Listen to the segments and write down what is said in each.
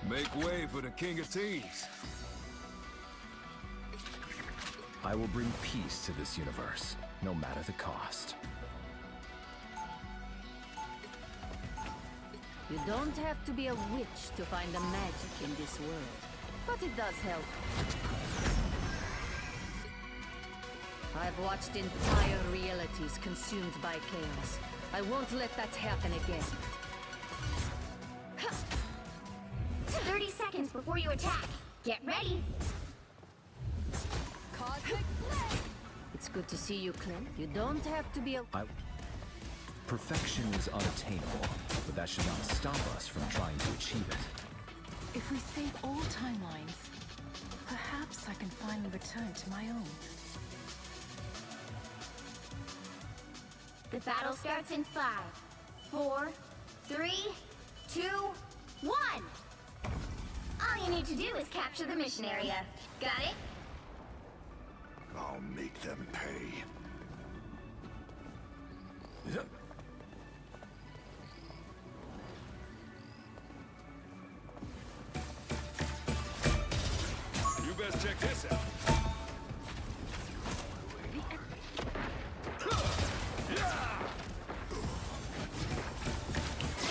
Make way for the King of Thieves. I will bring peace to this universe, no matter the cost. You don't have to be a witch to find the magic in this world, but it does help. I've watched entire realities consumed by chaos. I won't let that happen again. 30 seconds before you attack. Get ready. Cosmic Blade! It's good to see you, Clint. You don't have to be a... Perfection is unattainable, but that should not stop us from trying to achieve it. If we save all timelines, perhaps I can finally return to my own. The battle starts in 5, 4, 3, 2, 1. All you need to do is capture the mission area. Got it? I'll make them pay. You best check this out.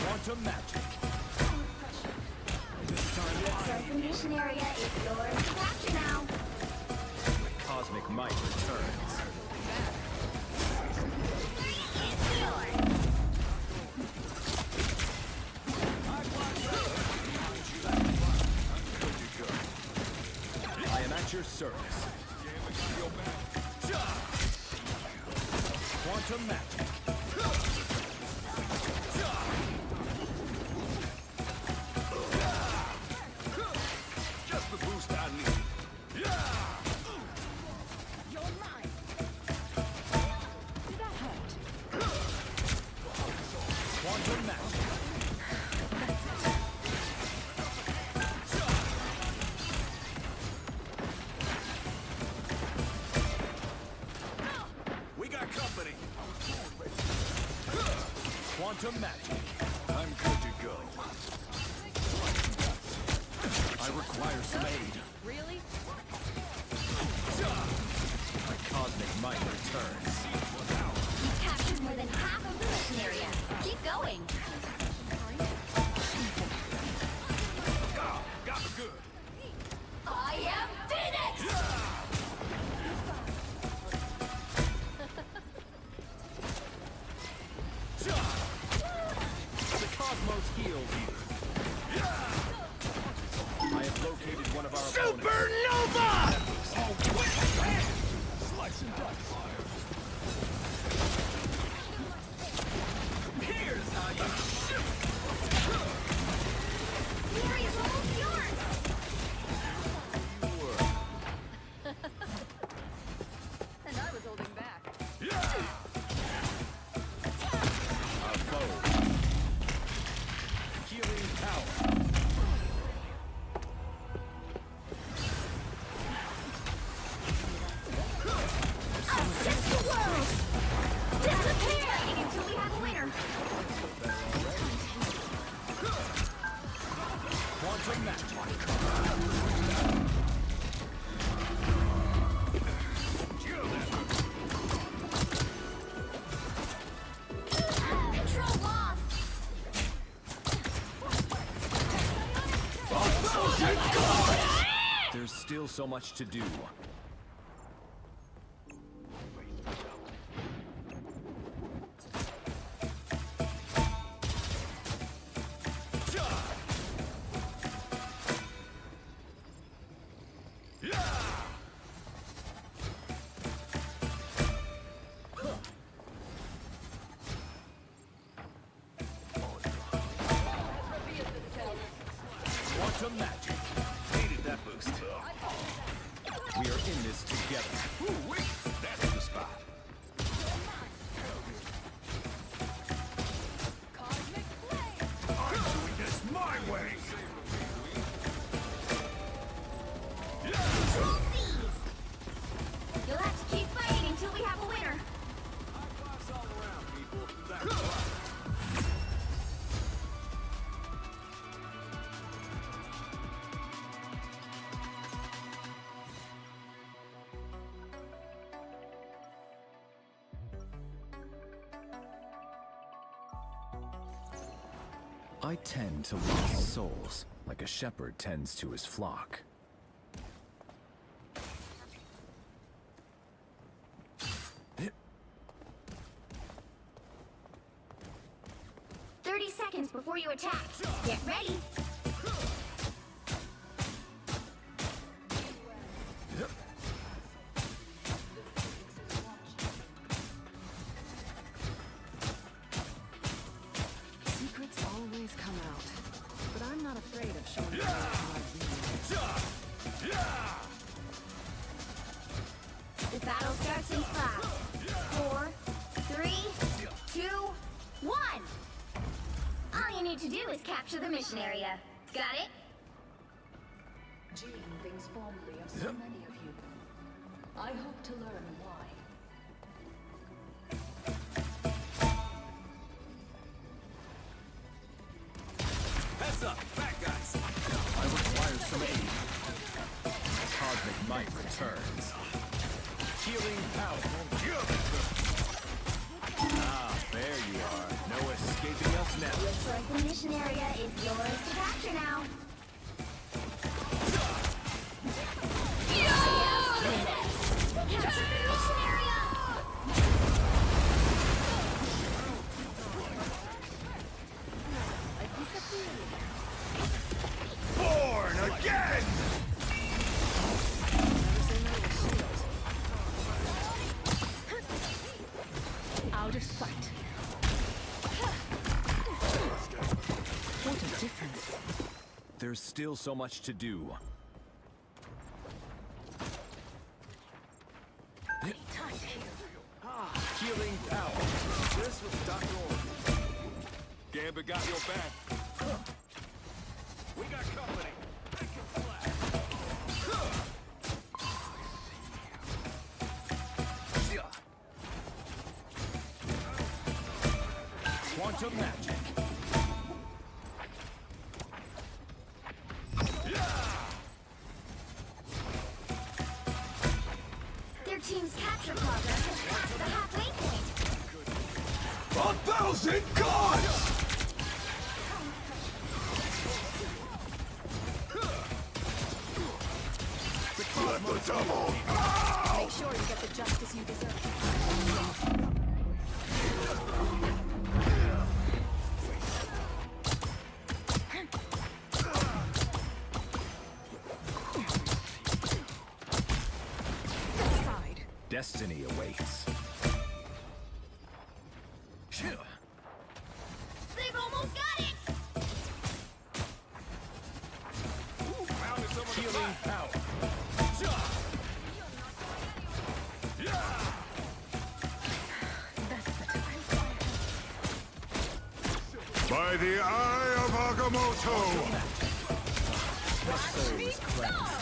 Quantum magic. So the mission area is yours to capture now. Cosmic might returns. It's yours. I am at your service. Quantum magic. Just the boost I need. You're mine! Did that hurt? Quantum magic. We got company. Quantum magic. I'm good to go. I require some aid. Really? My cosmic might returns. You captured more than half of the mission area. Keep going. Got me good. I am Phoenix! The cosmos heals you. I have located one of our opponents. Supernova! Slice and dice. Here's how you shoot. The area's almost yours! And I was holding back. A foe. Healing power. Assist the world! Disappear! Until we have a winner. Quantum magic. Control lost! There's still so much to do. Quantum magic. Needed that boost. We are in this together. Ooh, wait. That's the spot. Cosmic Blade! I'm doing this my way. Control seized! You'll have to keep fighting until we have a winner. All around, people. That's right. I tend to lost souls, like a shepherd tends to his flock. Seconds before you attack. Get ready. Secrets always come out, but I'm not afraid of showing you The battle starts in 5, 4, 3, 2, 1. All you need to do is capture the mission area. Got it? Jean thinks fondly of so many of you. I hope to learn why. Heads up, bad guys. I require some aid. Cosmic might returns. Healing power. Ah, there you are. No escaping us now. Looks like the mission area is yours to capture now. Capture the mission area! Born again! Out of sight. What a difference. There's still so much to do. Time to heal. Healing power. This was Dr. Orton. Gambit got your back. We got company. Make it flat. Quantum magic. Their team's capture progress has passed the halfway point. 1,000 gods! Triple double! Make sure you get the justice you deserve. Step aside. Destiny awaits. They've almost got it! Healing power. That's better. By the eye of Agamotto!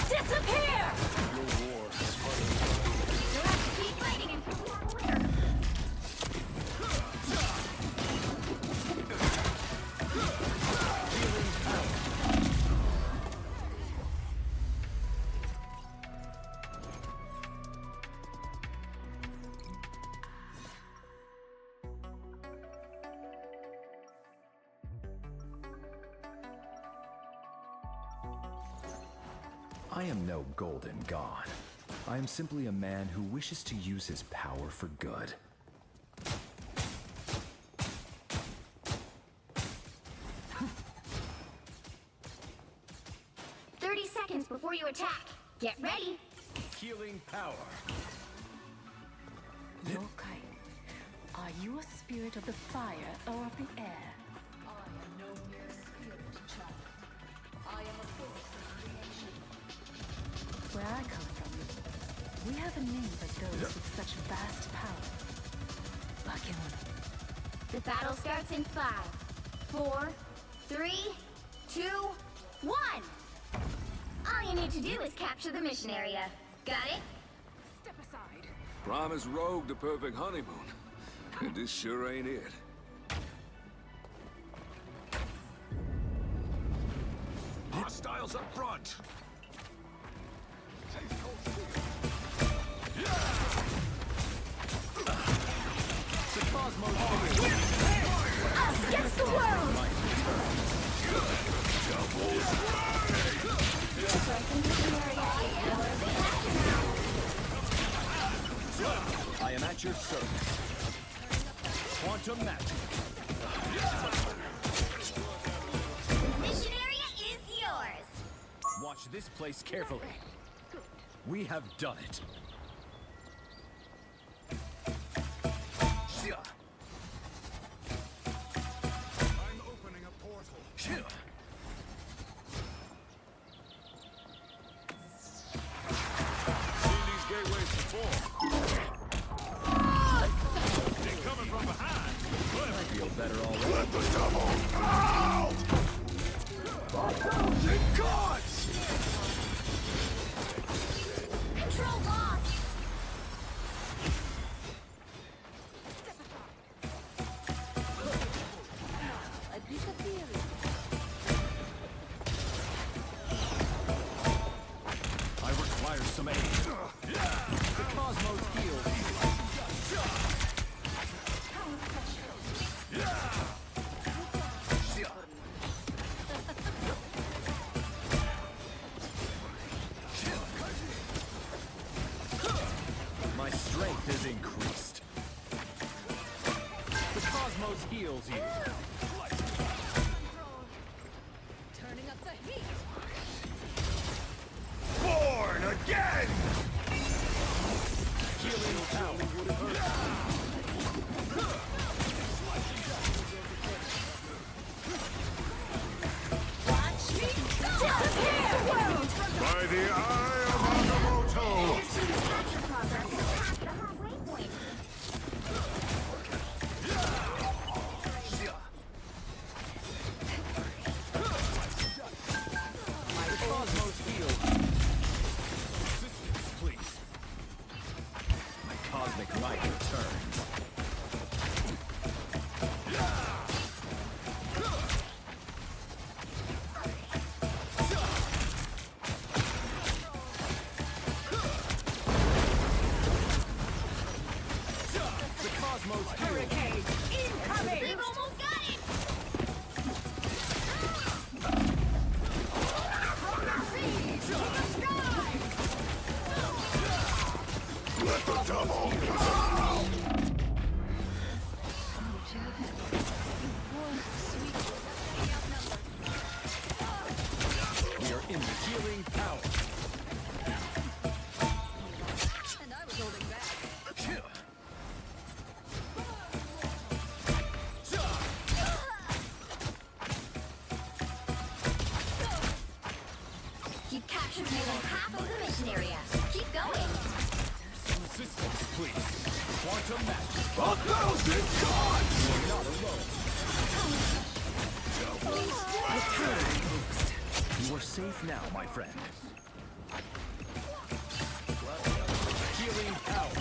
Disappear! You'll have to keep fighting until you're clear. I am no golden god. I am simply a man who wishes to use his power for good. Seconds before you attack. Get ready. Healing power. Yokai, are you a spirit of the fire or of the air? I am no mere spirit, child. I am a force of creation. Where I come from, we have a name for those with such vast power. Bakenwan. The battle starts in 5, 4, 3, 2, 1. All you need to do is capture the mission area. Got it? Step aside. Promise Rogue the perfect honeymoon. And this sure ain't it. Hostiles up front! Us against the world! this place carefully. We have done it. I'm opening a portal. Seen these gateways before. They're coming from behind. I feel better already. Let the devil out! It cuts! Control lost! I disappear. I require some aid. The cosmos heals. My strength is increased. The cosmos heals you. Turning up the heat! Born again! Healing power. Watch me disappear! By the eye of Agamotto! Your team's capture progress is past the halfway point. The cosmos heals. Assistance, please. My cosmic light returns. The cosmos hurricane incoming. We've almost got it! Let the devil We are in the healing power. And I was holding back. You've captured more than half of the mission area. Keep going! Some assistance, please. Quantum magic. 1,000 gods! You're not alone. You are safe now, my friend. Healing power.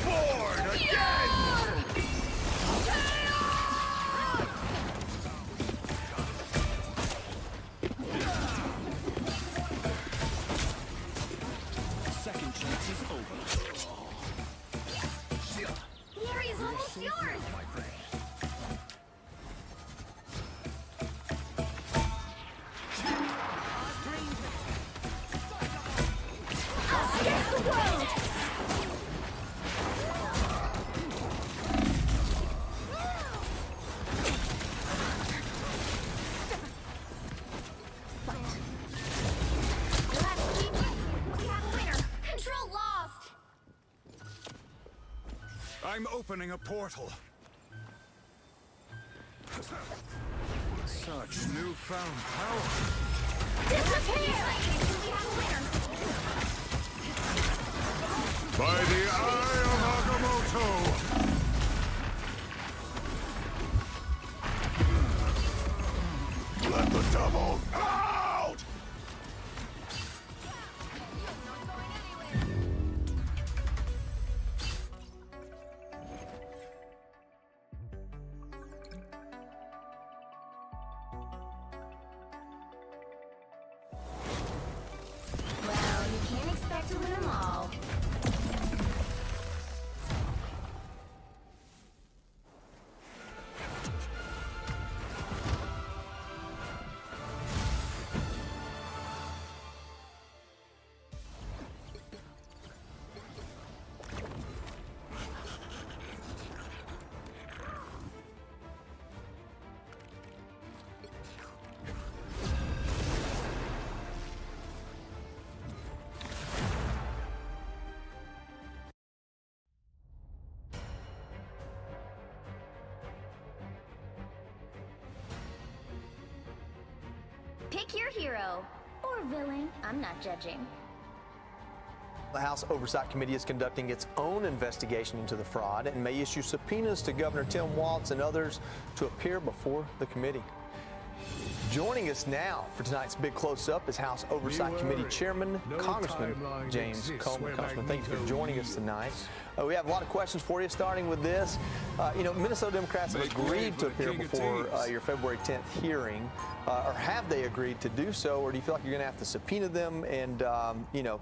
Born again! Second chance is over. The area's almost yours! My friend. Against the world! Let's keep it! We have a winner! Control lost! I'm opening a portal. Such newfound power. Disappear! We have a winner! By the eye of Agamotto! Let the devil out! Well, you can't expect to win them all. Pick your hero. Or villain. I'm not judging. The House Oversight Committee is conducting its own investigation into the fraud and may issue subpoenas to Governor Tim Walz and others to appear before the committee. Joining us now for tonight's Big Close-Up is House Oversight Committee Chairman, Congressman James Comer. Congressman, thank you for joining us tonight. We have a lot of questions for you, starting with this. Minnesota Democrats have agreed to appear before your February 10th hearing. Or have they agreed to do so, or do you feel like you're going to have to subpoena them? And,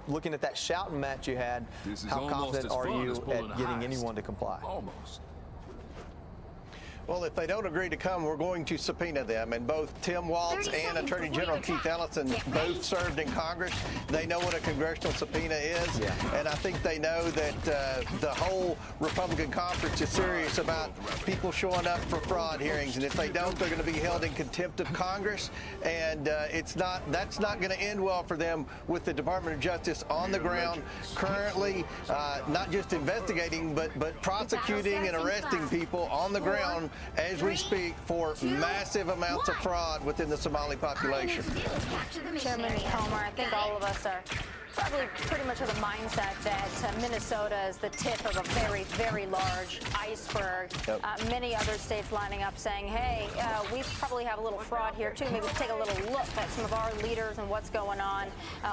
looking at that shouting match you had, how confident are you at getting anyone to comply? Almost. Well, if they don't agree to come, we're going to subpoena them. And both Tim Walz and Attorney General Keith Ellison both served in Congress. They know what a congressional subpoena is. Yeah. And I think they know that the whole Republican conference is serious about people showing up for fraud hearings. And if they don't, they're going to be held in contempt of Congress. And that's not going to end well for them with the Department of Justice on the ground currently, not just investigating, but prosecuting and arresting people on the ground as we speak for massive amounts of fraud within the Somali population. Chairman Comer, I think all of us are probably pretty much of the mindset that Minnesota is the tip of a very, very large iceberg. Yep. Many other states lining up saying, hey, we probably have a little fraud here too. Maybe take a little look at some of our leaders and what's going on.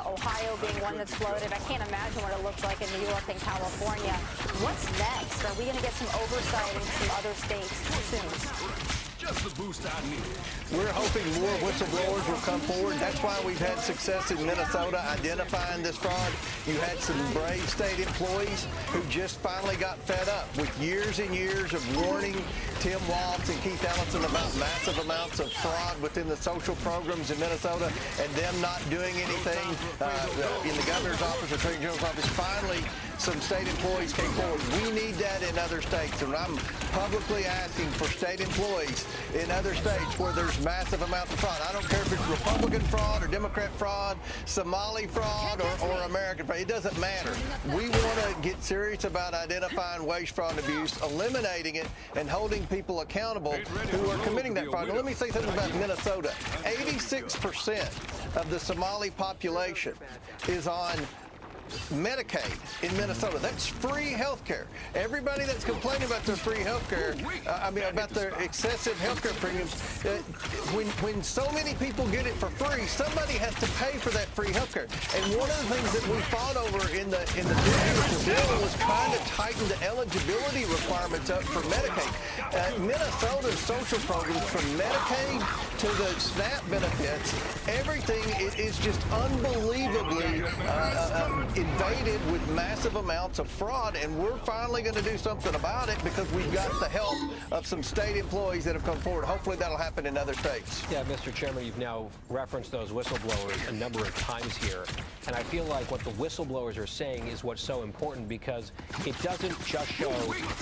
Ohio being one that's floated. I can't imagine what it looks like in New York and California. What's next? Are we going to get some oversight in some other states soon? Just the boost I need. We're hoping more whistleblowers will come forward. That's why we've had success in Minnesota identifying this fraud. You had some brave state employees who just finally got fed up with years and years of warning Tim Walz and Keith Ellison about massive amounts of fraud within the social programs in Minnesota and them not doing anything in the governor's office or attorney general's office. Finally, some state employees came forward. We need that in other states, and I'm publicly asking for state employees in other states where there's massive amounts of fraud. I don't care if it's Republican fraud or Democrat fraud, Somali fraud or American fraud. It doesn't matter. We want to get serious about identifying wage fraud and abuse, eliminating it, and holding people accountable who are committing that fraud. Now, let me say something about Minnesota. 86% of the Somali population is on Medicaid in Minnesota. That's free health care. Everybody that's complaining about their free health care, about their excessive health care premiums, when so many people get it for free, somebody has to pay for that free health care. And one of the things that we fought over in the bill was trying to tighten the eligibility requirements up for Medicaid. Minnesota's social programs, from Medicaid to the SNAP benefits, everything is just unbelievably invaded with massive amounts of fraud, and we're finally going to do something about it because we've got the help of some state employees that have come forward. Hopefully that'll happen in other states. Yeah, Mr. Chairman, you've now referenced those whistleblowers a number of times here, and I feel like what the whistleblowers are saying is what's so important, because it doesn't just show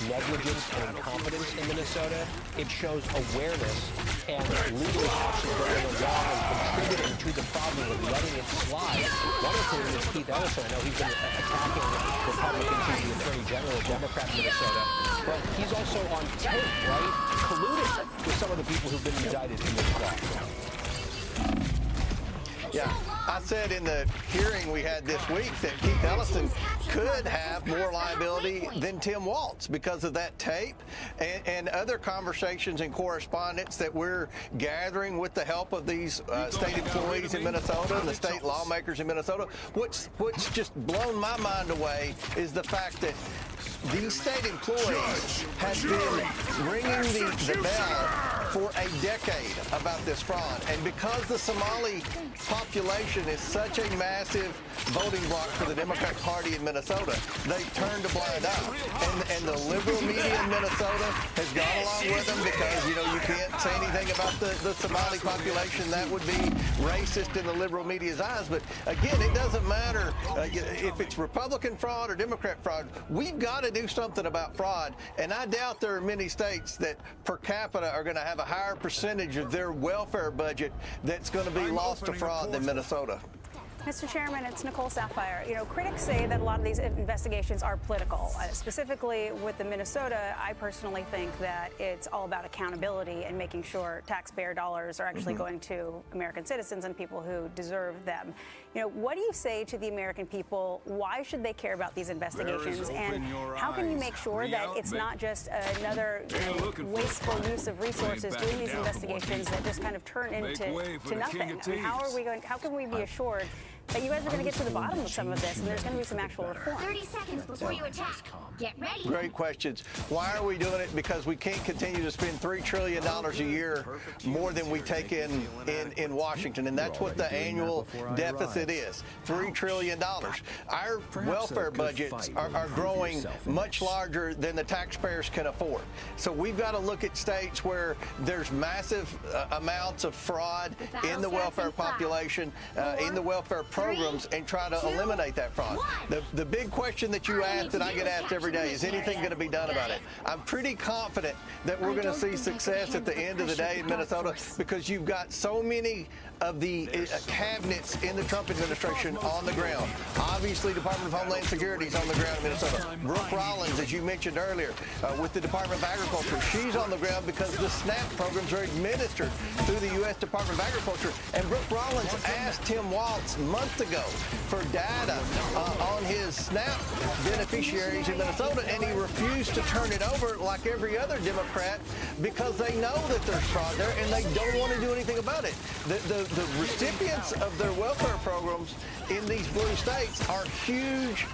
negligence and incompetence in Minnesota, it shows awareness and leaders actually going along and contributing to the problem of letting it slide. One of whom is Keith Ellison. I know he's been attacking Republicans. He's the Attorney General of Democrats in Minnesota. But he's also on tape, right? Colluding with some of the people who've been indicted in this fraud. Yeah, I said in the hearing we had this week that Keith Ellison could have more liability than Tim Walz because of that tape and other conversations and correspondence that we're gathering with the help of these state employees in Minnesota and the state lawmakers in Minnesota. What's just blown my mind away is the fact that these state employees have been ringing the bell for a decade about this fraud. And because the Somali population is such a massive voting bloc for the Democratic Party in Minnesota, they've turned a blind eye. And the liberal media in Minnesota has gone along with them because, you can't say anything about the Somali population. That would be racist in the liberal media's eyes. But again, it doesn't matter if it's Republican fraud or Democrat fraud. We've got to do something about fraud. And I doubt there are many states that per capita are going to have a higher percentage of their welfare budget that's going to be lost to fraud than Minnesota. Mr. Chairman, it's Nicole Sapphire. You know, critics say that a lot of these investigations are political. Specifically with the Minnesota, I personally think that it's all about accountability and making sure taxpayer dollars are actually going to American citizens and people who deserve them. You know, what do you say to the American people? Why should they care about these investigations? And how can you make sure that it's not just another wasteful use of resources doing these investigations that just kind of turn into nothing? I mean, how can we be assured that you guys are going to get to the bottom of some of this and there's going to be some actual reform? 30 seconds before you attack. Get ready. Great questions. Why are we doing it? Because we can't continue to spend $3 trillion a year more than we take in Washington, and that's what the annual deficit is, $3 trillion. Our welfare budgets are growing much larger than the taxpayers can afford. So we've got to look at states where there's massive amounts of fraud in the welfare population, in the welfare programs, and try to eliminate that fraud. The big question that you ask, that I get asked every day, is anything going to be done about it? I'm pretty confident that we're going to see success at the end of the day in Minnesota, because you've got so many of the cabinets in the Trump administration on the ground. Obviously, Department of Homeland Security is on the ground in Minnesota. Brooke Rollins, as you mentioned earlier, with the Department of Agriculture, she's on the ground because the SNAP programs are administered through the U.S. Department of Agriculture. And Brooke Rollins asked Tim Walz months ago for data on his SNAP beneficiaries in Minnesota, and he refused to turn it over like every other Democrat because they know that there's fraud there and they don't want to do anything about it. The recipients of their welfare programs in these blue states are huge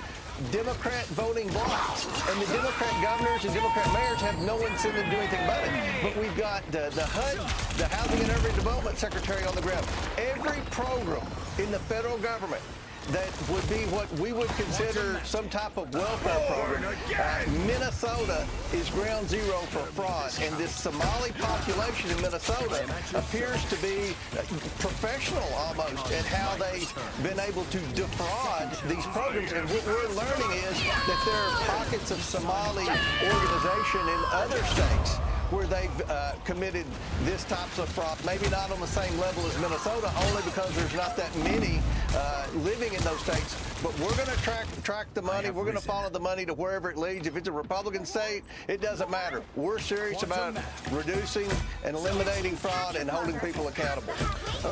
Democrat voting blocks, and the Democrat governors and Democrat mayors have no incentive to do anything about it. But we've got the HUD, the Housing and Urban Development Secretary, on the ground. Every program in the federal government that would be what we would consider some type of welfare program, Minnesota is ground zero for fraud. And this Somali population in Minnesota appears to be professional almost in how they've been able to defraud these programs. And what we're learning is that there are pockets of Somali organization in other states where they've committed this types of fraud, maybe not on the same level as Minnesota, only because there's not that many living in those states. But we're going to track the money. We're going to follow the money to wherever it leads. If it's a Republican state, it doesn't matter. We're serious about reducing and eliminating fraud and holding people accountable.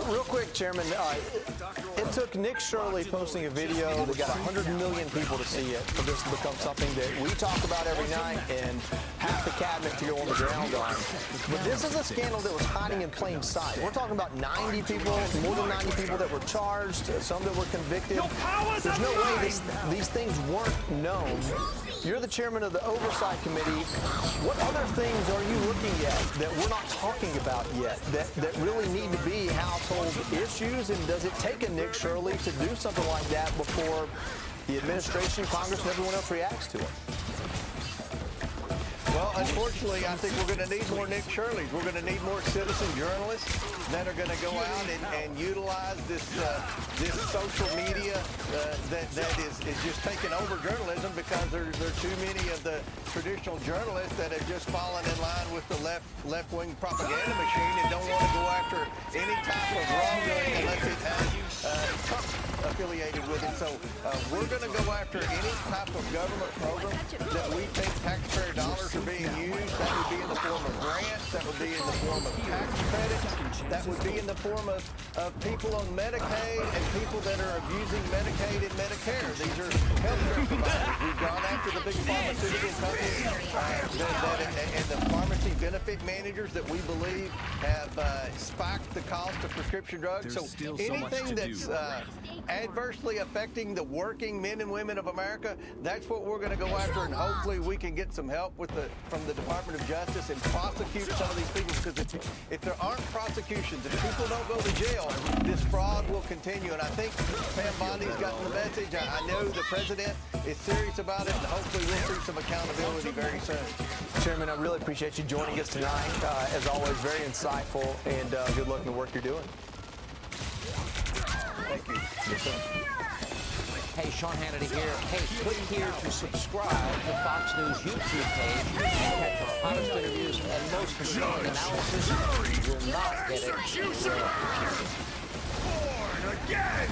Real quick, Chairman, it took Nick Shirley posting a video that got 100 million people to see it for this to become something that we talk about every night and half the cabinet to go on the ground on. But this is a scandal that was hiding in plain sight. We're talking about 90 people, more than 90 people that were charged, some that were convicted. There's no way these things weren't known. You're the chairman of the Oversight Committee. What other things are you looking at that we're not talking about yet that really need to be household issues? And does it take a Nick Shirley to do something like that before the administration, Congress, and everyone else reacts to it? Well, unfortunately, I think we're going to need more Nick Shirleys. We're going to need more citizen journalists that are going to go out and utilize this social media that is just taking over journalism, because there are too many of the traditional journalists that have just fallen in line with the left-wing propaganda machine and don't want to go after any type of wrongdoing unless it has Trump affiliated with it. So we're going to go after any type of government program that we think taxpayer dollars are being used. That would be in the form of grants. That would be in the form of tax credits. That would be in the form of people on Medicaid and people that are abusing Medicaid and Medicare. These are healthcare providers. We've gone after the big pharmaceutical companies and the pharmacy benefit managers that we believe have spiked the cost of prescription drugs. So anything that's adversely affecting the working men and women of America, that's what we're going to go after, and hopefully we can get some help from the Department of Justice and prosecute some of these people, because if there aren't prosecutions, if people don't go to jail, this fraud will continue. And I think Pam Bondi's gotten the message. I know the president is serious about it, and hopefully we'll see some accountability very soon. Chairman, I really appreciate you joining us tonight. As always, very insightful, and good luck in the work you're doing. Thank you. Yes, sir. Hey, Sean Hannity here. Hey, click here to subscribe to Fox News YouTube page and catch our hottest interviews and most compelling analysis. You will not get it. Born again!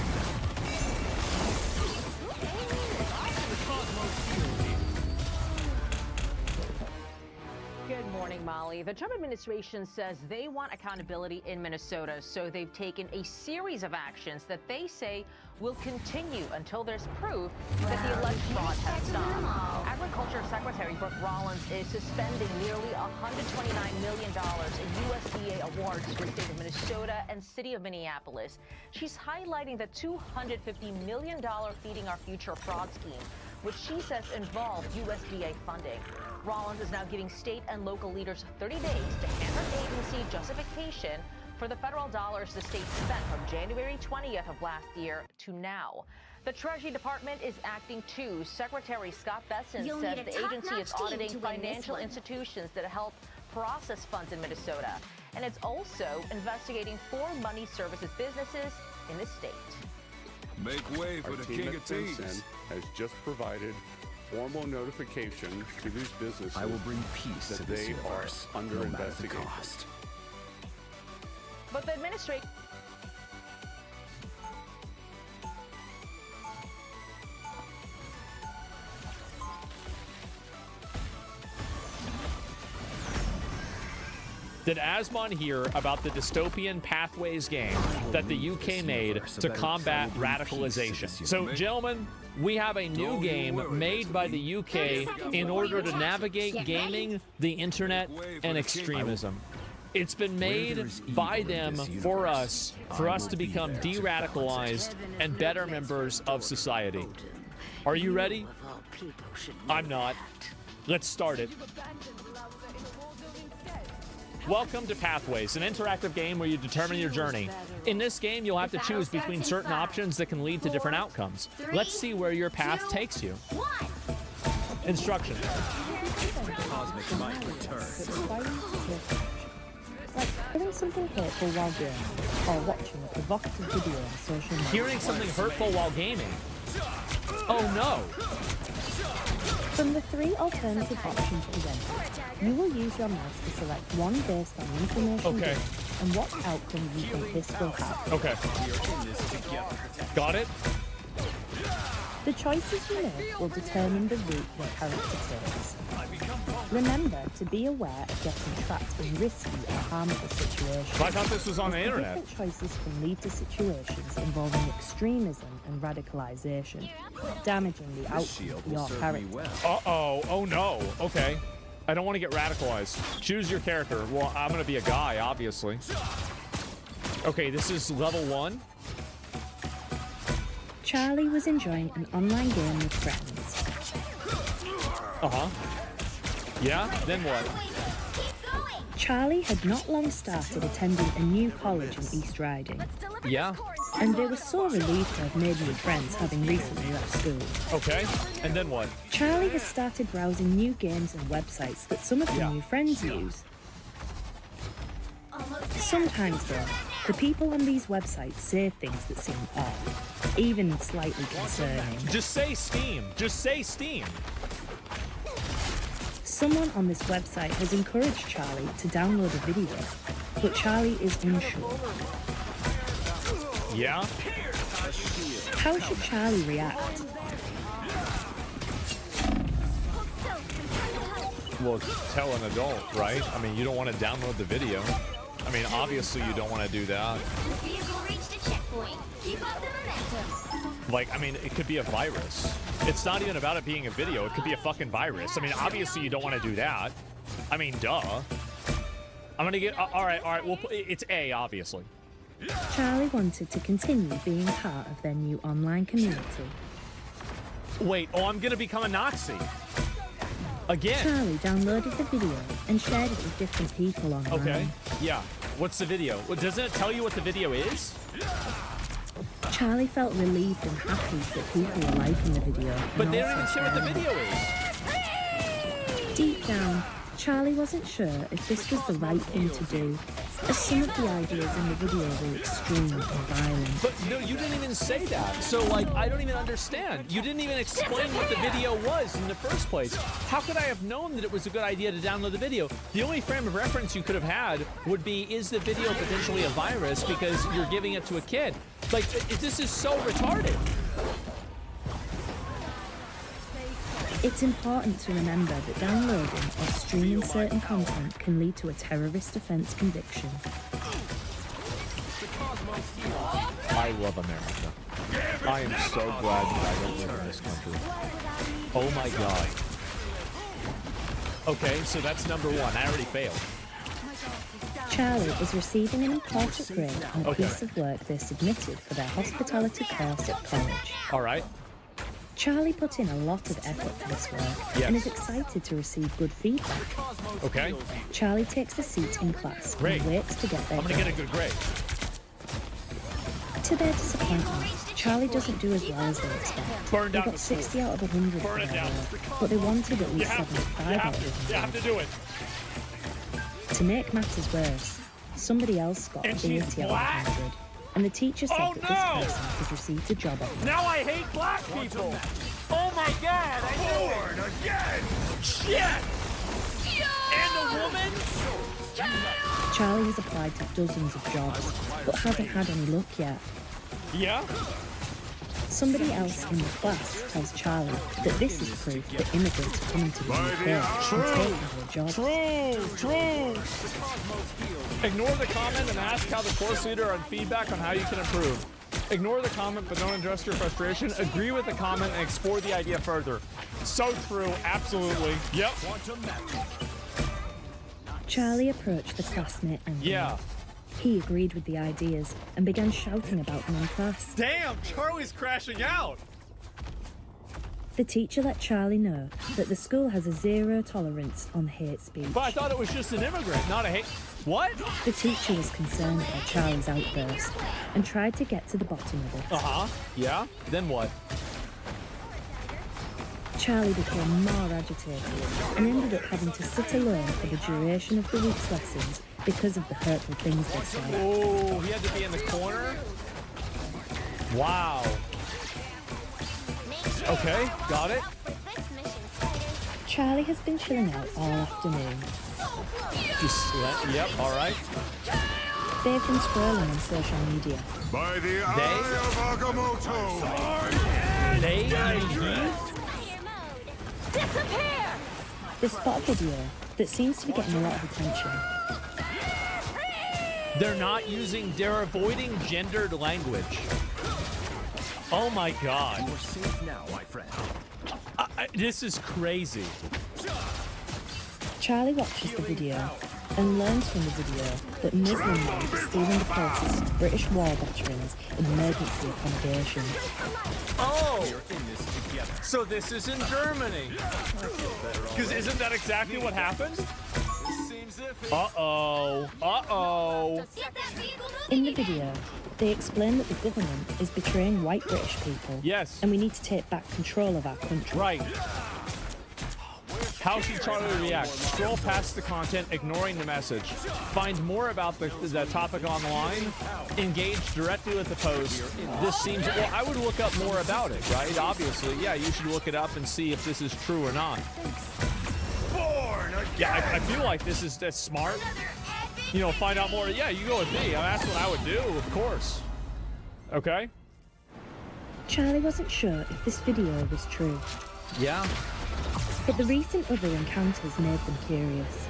morning, Molly. The Trump administration says they want accountability in Minnesota, so they've taken a series of actions that they say will continue until there's proof that the alleged fraud has stopped. Agriculture Secretary Brooke Rollins is suspending nearly $129 million in USDA awards for the state of Minnesota and city of Minneapolis. She's highlighting the $250 million Feeding Our Future fraud scheme, which she says involved USDA funding. Rollins is now giving state and local leaders 30 days to hand her agency justification for the federal dollars the state spent from January 20th of last year to now. The Treasury Department is acting too. Secretary Scott Bessent says the agency is auditing financial institutions that help process funds in Minnesota. And it's also investigating 4 money services businesses in the state. Make way for the king of teams. Has just provided formal notification to these businesses. I will bring peace that to this they universe, are under no matter the investigation. cost. But the administration... Did Asmon hear about the dystopian Pathways game that the UK made to combat radicalization? So, gentlemen, we have a new game made by the UK in order to navigate gaming, the internet, and extremism. It's been made by them for us to become de-radicalized and better members of society. Are you ready? I'm not. Let's start it. Welcome to Pathways, an interactive game where you determine your journey. In this game, you'll have to choose between certain options that can lead to different outcomes. Let's see where your path takes you. Instruction. Cosmic might return. Like hearing something hurtful while gaming, or watching a provocative video on social media. Hearing something hurtful while gaming? Oh no! From the 3 alternative options presented, you will use your mouse to select one based on the information given and what outcome you think this will have. Okay. Got it? The choices you make will determine the route your character takes. Remember to be aware of getting trapped in risky or harmful situations. I thought this was on the internet. Different choices can lead to situations involving extremism and radicalization, damaging the outcome of your character. Uh-oh. Oh no. Okay. I don't want to get radicalized. Choose your character. Well, I'm going to be a guy, obviously. Okay, this is level 1. Charlie was enjoying an online game with friends. Uh-huh. Yeah? Then what? Charlie had not long started attending a new college in East Riding. Yeah? And they were so relieved to have made new friends having recently left school. Okay. And then what? Charlie has started browsing new games and websites that some of the new friends use. Sometimes, though, the people on these websites say things that seem off, even slightly concerning. Just say Steam. Just say Steam. Someone on this website has encouraged Charlie to download a video, but Charlie is unsure. Yeah? How should Charlie react? Well, tell an adult, right? I mean, you don't want to download the video. I mean, obviously you don't want to do that. Like, I mean, it could be a virus. It's not even about it being a video. It could be a fucking virus. I mean, obviously you don't want to do that. I mean, duh. I'm gonna get... all right. Well, it's A, obviously. Charlie wanted to continue being part of their new online community. Wait, I'm gonna become a Nazi. Again. Charlie downloaded the video and shared it with different people online. Okay, yeah. What's the video? Well, doesn't it tell you what the video is? Charlie felt relieved and happy that people were liking the video. But they don't even say what the video is. Deep down, Charlie wasn't sure if this was the right thing to do, as some of the ideas in the video were extreme and violent. But no, you didn't even say that. So, like, I don't even understand. You didn't even explain what the video was in the first place. How could I have known that it was a good idea to download the video? The only frame of reference you could have had would be, is the video potentially a virus because you're giving it to a kid? Like, this is so retarded. It's important to remember that downloading or streaming certain content can lead to a terrorist offense conviction. I love America. I am so glad that I don't live in this country. Oh my god. Okay, so that's number one. I already failed. Charlie is receiving an important grade on a piece of work they submitted for their hospitality course at college. All right. Charlie put in a lot of effort for this work and is excited to receive good feedback. Okay. Charlie takes a seat in class and waits to get their I'm gonna get a good grade. To their disappointment, Charlie doesn't do as well as they expect. Burn They down got the 60 out of 100 for their work, but they wanted at least 75 out of 100. You have to do it. To make matters worse, somebody else got 80 out of 100, and the teacher said that this person has received a job offer. Now I hate black people. Oh my god, I knew it. Again. Shit. And a woman. Charlie has applied to dozens of jobs, but hasn't had any luck yet. Yeah? Somebody else in the class tells Charlie that this is proof that immigrants are coming to the UK and taking their jobs. True. Ignore the comment and ask how the course leader on feedback on how you can improve. Ignore the comment but don't address your frustration. Agree with the comment and explore the idea further. So true, absolutely. Yep. Charlie approached the classmate and he agreed with the ideas and began shouting about them in class. Damn, Charlie's crashing out. The teacher let Charlie know that the school has a zero tolerance on hate speech. But I thought it was just an immigrant, not a hate. What? The teacher was concerned by Charlie's outburst and tried to get to the bottom of it. Yeah? Then what? Charlie became more agitated and ended up having to sit alone for the duration of the week's lessons because of the hurtful things they said. Oh, he had to be in the corner? Wow. Okay, got it. Charlie has been chilling out all afternoon. Yep, all right. They've been scrolling on social media. By the eye of Agamotto! They Disappear! They spot a video that seems to be getting a lot of attention. They're avoiding gendered language. Oh my god. You're safe now, my friend. This is crazy. Charlie watches the video and learns from the video that Muslim men are stealing the places of British war veterans in emergency accommodation. Oh! So this is in Germany. Because isn't that exactly what happened? Uh-oh. Uh-oh. In the video, they explain that the government is betraying white British people. Yes. And we need to take back control of our country. Right. How should Charlie react? Scroll past the content, ignoring the message. Find more about the topic online. Engage directly with the post. This seems... Well, I would look up more about it, right? Obviously, yeah, you should look it up and see if this is true or not. Yeah, I feel like that's smart. You know, find out more. Yeah, you go with me. That's what I would do, of course. Okay? Charlie wasn't sure if this video was true. Yeah? But the recent other encounters made them curious.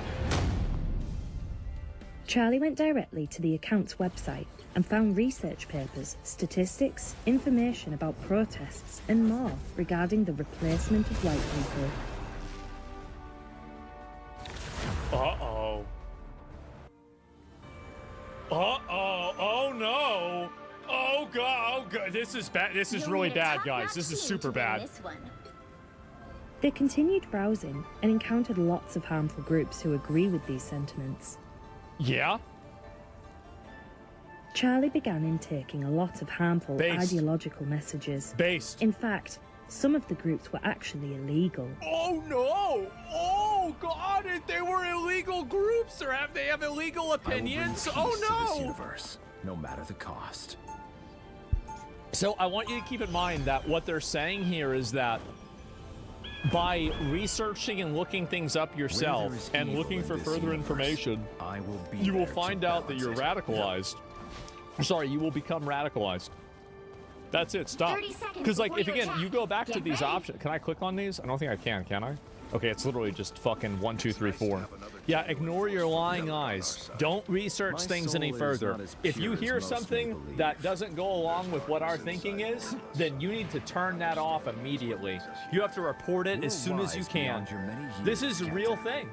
Charlie went directly to the account's website and found research papers, statistics, information about protests, and more regarding the replacement of white people. Uh-oh. Uh-oh. Oh, no. Oh, God. Oh, God. This is bad. This is really bad, guys. This is super bad. They continued browsing and encountered lots of harmful groups who agree with these sentiments. Yeah? Charlie began intaking a lot of harmful ideological messages. In fact, some of the groups were actually illegal. Oh, no. Oh, God. They were illegal groups, or they have illegal opinions? Oh, no. To this universe, no matter the cost. So I want you to keep in mind that what they're saying here is that by researching and looking things up yourself and looking for further information, you will find out that you're radicalized. Sorry, you will become radicalized. That's it. Stop. 30 seconds Because, like, before if you again, attack. you go back to Get these ready. options. Can I click on these? I don't think I can I? Okay, it's literally just fucking 1, 2, 3, 4. Yeah, ignore your lying eyes. Don't research My things any soul is further. not as If you pure as hear most may something believe. that doesn't go along with what our thinking is, then you need to turn that off immediately. You have to report it as soon as you can. This is a real thing.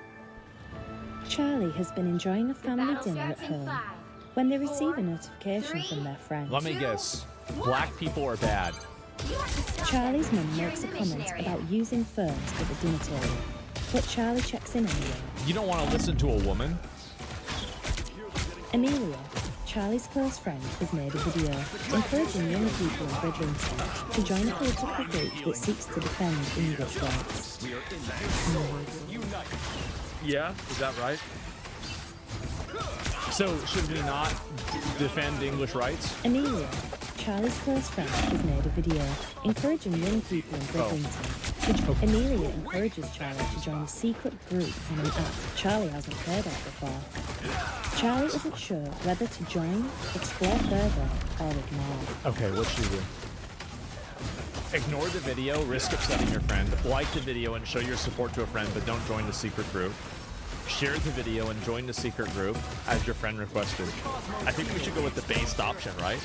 Charlie has been enjoying a family battle dinner at starts in home 5, when they receive a 4, notification 3, from their friend. Let me guess. Black people are bad. You have to stop Charlie's them mum during makes a the comment mission area. about using ferns for the dinner table, but Charlie checks in anyway. You don't want to listen to a woman. Amelia, Charlie's close friend, has made a video encouraging young people in Bridlington to join a political group that seeks to defend English rights. Yeah, is that right? So, should we not defend English rights? Amelia, Charlie's close friend, has made a video encouraging young people in Bridlington. Amelia encourages Charlie to join a secret group on an app Charlie hasn't heard of before. Charlie isn't sure whether to join, explore further, or ignore. Okay, what should we do? Ignore the video, risk upsetting your friend. Like the video and show your support to a friend, but don't join the secret group. Share the video and join the secret group as your friend requested. I think we should go with the based option, right?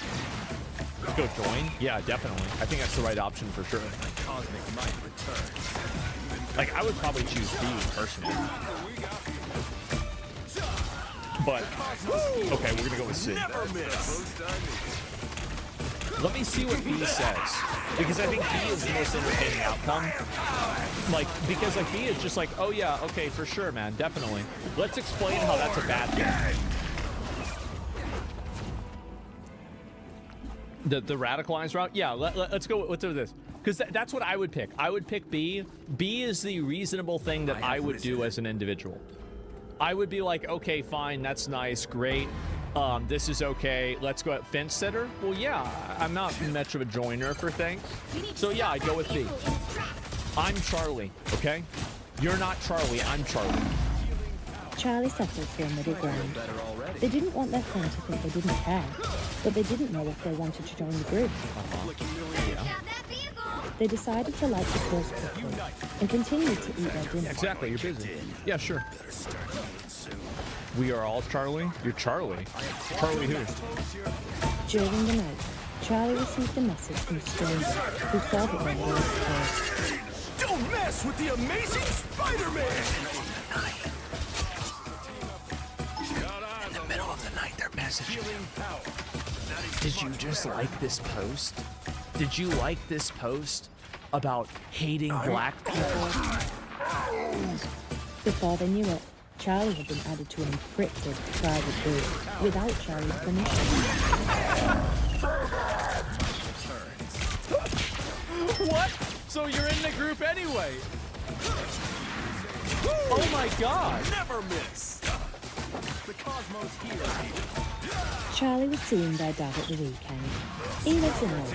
Go join? Yeah, definitely. I think that's the right option for sure. Like, I would probably choose B personally. But, okay, we're gonna go with C. Let me see what B says. Because I think B is the most entertaining outcome. Like, because like B is just like, oh yeah, okay, for sure, man, definitely. Let's explain how that's a bad thing. The radicalized route? Yeah, let's go with this. Because that's what I would pick. I would pick B. B is the reasonable thing that I would do as an individual. I would be like, okay, fine, that's nice, great. This is okay. Let's go at fence sitter. Well, yeah, I'm not much of a joiner for things. So yeah, I'd go with B. I'm Charlie, okay? You're not Charlie, I'm Charlie. Charlie settled for a middle ground. They didn't want their friend to think they didn't care, but they didn't know if they wanted to join the group. They decided to light the course quickly and continued to eat their dinner. Exactly, you're busy. Yeah, sure. We are all Charlie? You're Charlie. Charlie who? During the night, Charlie received a message from a stranger who thought it when they were supposed. Don't mess with the amazing Spider-Man! In the middle of the night, they're messaging him. Did you just like this post? Did you like this post about hating black people? Before they knew it, Charlie had been added to an encrypted private group without Charlie's permission. What? So you're in the group anyway? Oh my god! Never miss! The Cosmos Hero. Charlie was seeing their dad at the weekend. He lives in Hull,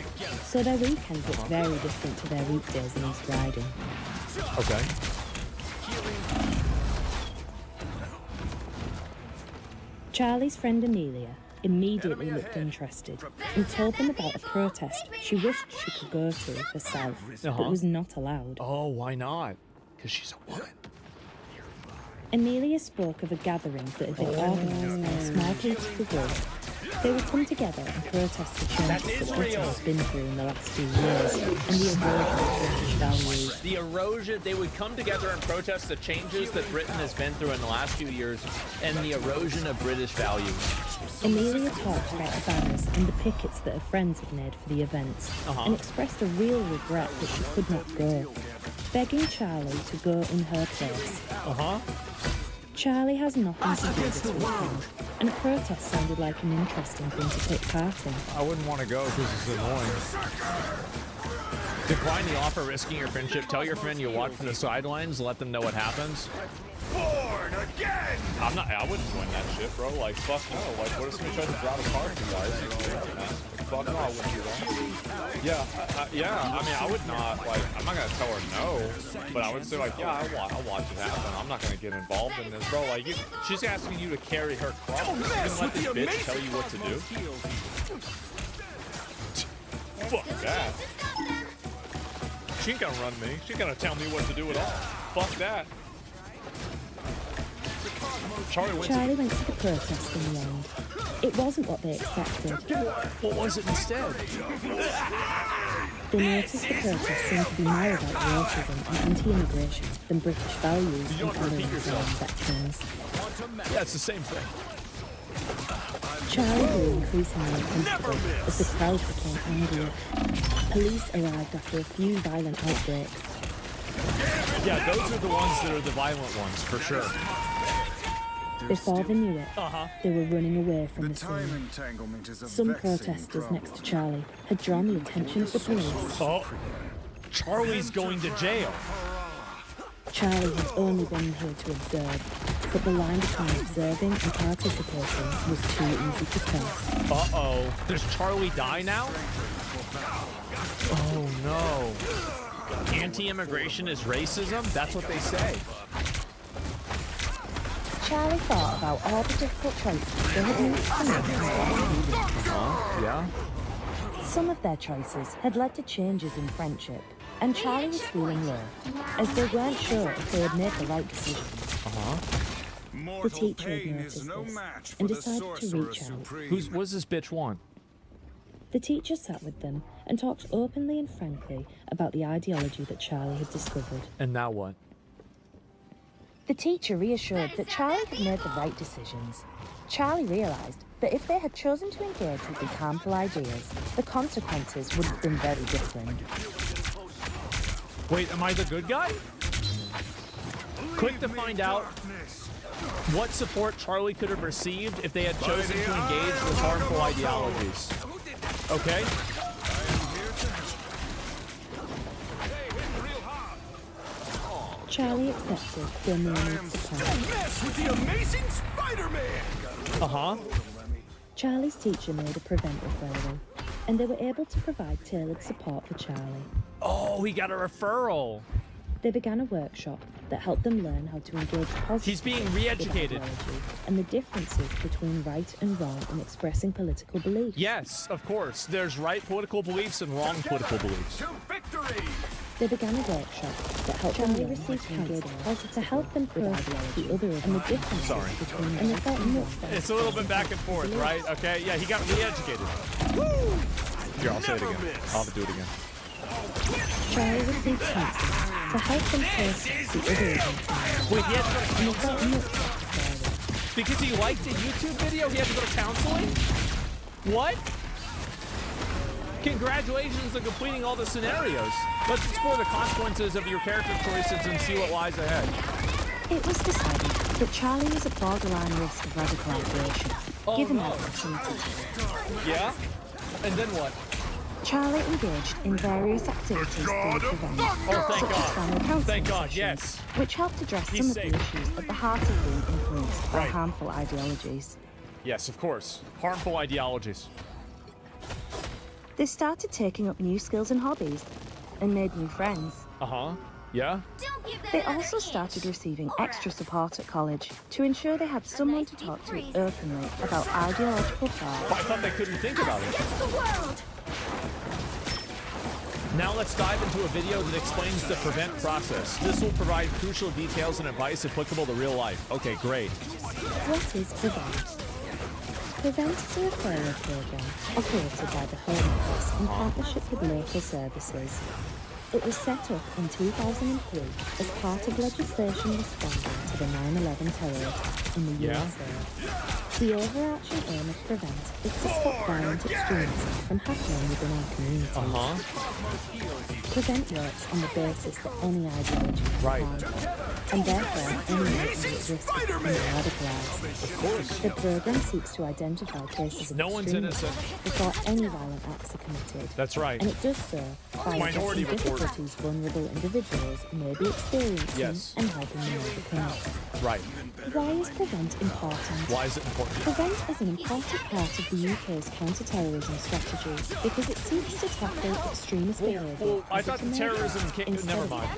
so their weekends look very different to their weekdays in East Riding. Okay. Charlie's friend Amelia immediately looked interested and told them about a protest she wished she could go to herself, but was not allowed. Oh, why not? Because she's a woman. Amelia spoke of a gathering that had been organised by a small political group. They would come together and protest the changes that Britain has been through in the last few years and the erosion of British values. The erosion, they would come together and protest the changes that Britain has been through in the last few years and the erosion of British values. Amelia talked about the banners and the pickets that her friends had made for the events and expressed a real regret that she could not go, begging Charlie to go in her place. Charlie has nothing to do this weekend, and a protest sounded like an interesting thing to take part in. I wouldn't want to go because it's annoying. Decline the offer, risking your friendship. Tell your friend you watch from the sidelines. Let them know what happens. Born again! I wouldn't join that shit, bro. Like, fuck no. Like, what if somebody tries to drive a car to you guys? Fuck no, I wouldn't do that. Yeah, I mean, I would not, like, I'm not gonna tell her no, but I would say, like, yeah, I'll watch it happen. I'm not gonna get involved in this, bro. Like, she's asking you to carry her cross. You can let this bitch tell you what to do. Fuck that. She ain't gonna run me. She ain't gonna tell me what to do at all. Fuck that. Charlie went to the protest in the end. It wasn't what they expected. What was it instead? They noticed the protest seemed to be more about racism and anti-immigration than British values and honoring veterans. Yeah, it's the same thing. Charlie grew increasingly uncomfortable as the crowd became angrier. Police arrived after a few violent outbreaks. Yeah, those are the ones that are the violent ones, for sure. Before they knew it, they were running away from the scene. Some protesters next to Charlie had drawn the attention of the police. Oh, Charlie's going to jail. Charlie had only been here to observe, but the line between observing and participating was too easy to cross. Uh-oh. Does Charlie die now? Oh, no. Anti-immigration is racism? That's what they say. Charlie thought about all the difficult choices they had made to make. Yeah? Some of their choices had led to changes in friendship, and Charlie was feeling low, as they weren't sure if they had made the right decision. The teacher had noticed this, and decided to reach out. What does this bitch want? The teacher sat with them and talked openly and frankly about the ideology that Charlie had discovered. And now what? The teacher reassured that Charlie had made the right decisions. Charlie realised that if they had chosen to engage with these harmful ideas, the consequences would have been very different. Wait, am I the good guy? Click to find out what support Charlie could have received if they had chosen to engage with harmful ideologies. Okay? Charlie accepted their needs support. Mess with the amazing Spider-Man! Charlie's teacher made a prevent referral, and they were able to provide tailored support for Charlie. Oh, he got a referral. They began a workshop that helped them learn how to engage positively. He's being re-educated. And the differences between right and wrong in expressing political beliefs. Yes, of course. There's right political beliefs and wrong political beliefs. They began a workshop that helped Charlie receive counseling to help them process the other and the differences between them. And they felt much better. It's a little bit back and forth, right? Okay, yeah, he got re-educated. Here, I'll say it again. I'll have to do it again. Charlie received counseling to help them process the other events. Wait, he had to go to And they felt counseling? much better. Because he liked a YouTube video, he had to go to counseling? What? Congratulations on completing all the scenarios. Let's explore the consequences of your character choices and see what lies ahead. It was decided that Charlie was at borderline risk of radicalization, given that proximity. Yeah? And then what? Charlie engaged in various activities through Prevent, such as family counseling Thank God, sessions, yes. which helped address He's some safe. of the issues at the heart of being influenced by Right. harmful ideologies. Yes, of course. Harmful ideologies. They started taking up new skills and hobbies, and made new friends. Yeah? They also started receiving extra support at college to ensure they had someone to talk to openly about ideological thought. I thought they couldn't think about it. Now let's dive into a video that explains the Prevent process. This will provide crucial details and advice applicable to real life. Okay, great. What is Prevent? Prevent is a referral program operated by the Home Office in partnership with local services. It was set up in 2003 as part of legislation responding to the 9/11 terror attack in the USA. The overarching aim of Prevent is to stop violent extremism from happening within our community. Prevent works on the basis that any ideology is harmful, and therefore any person is risk of becoming radicalized. Of course. The program seeks to identify cases of No one's extremism innocent. before any violent acts are committed. That's right. And it does so by Minority addressing report. difficulties vulnerable individuals may be experiencing Yes. and helping them overcome. Right. Why is Prevent important? Why is it important? Prevent is an important part of the UK's counter-terrorism strategy because it seeks to tackle extremist behaviour. Well, I thought the as it terrorism emerges came. instead Never of mind.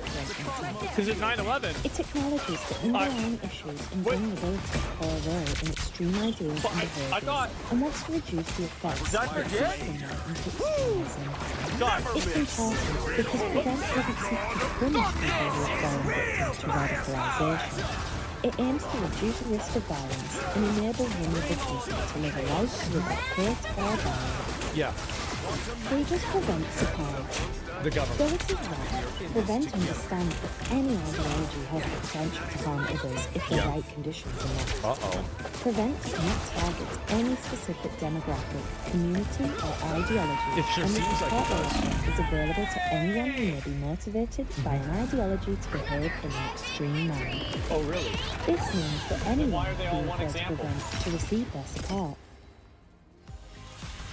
Because at 9/11. It acknowledges the underlying issues and vulnerability play a role in extreme ideas and behaviours and wants to reduce the effects Did I of forget? shifting them into extremism. God. It's important because Prevent doesn't seek to punish people who have fallen victim to radicalisation. It aims to reduce the risk of violence and enable vulnerable people to live a life without hate or violence. Yeah. Who does Prevent support? The government. Relative right, Prevent understands that any ideology has the potential to harm others if the right conditions are met. Uh-oh. Prevent does not target any specific demographic, community, or ideology. It sure and the seems like support it does. offered is available to anyone who may be motivated by an ideology to behave in an extreme manner. Oh, really? This means that anyone Why are they all who one refers example? Prevent to receive their support.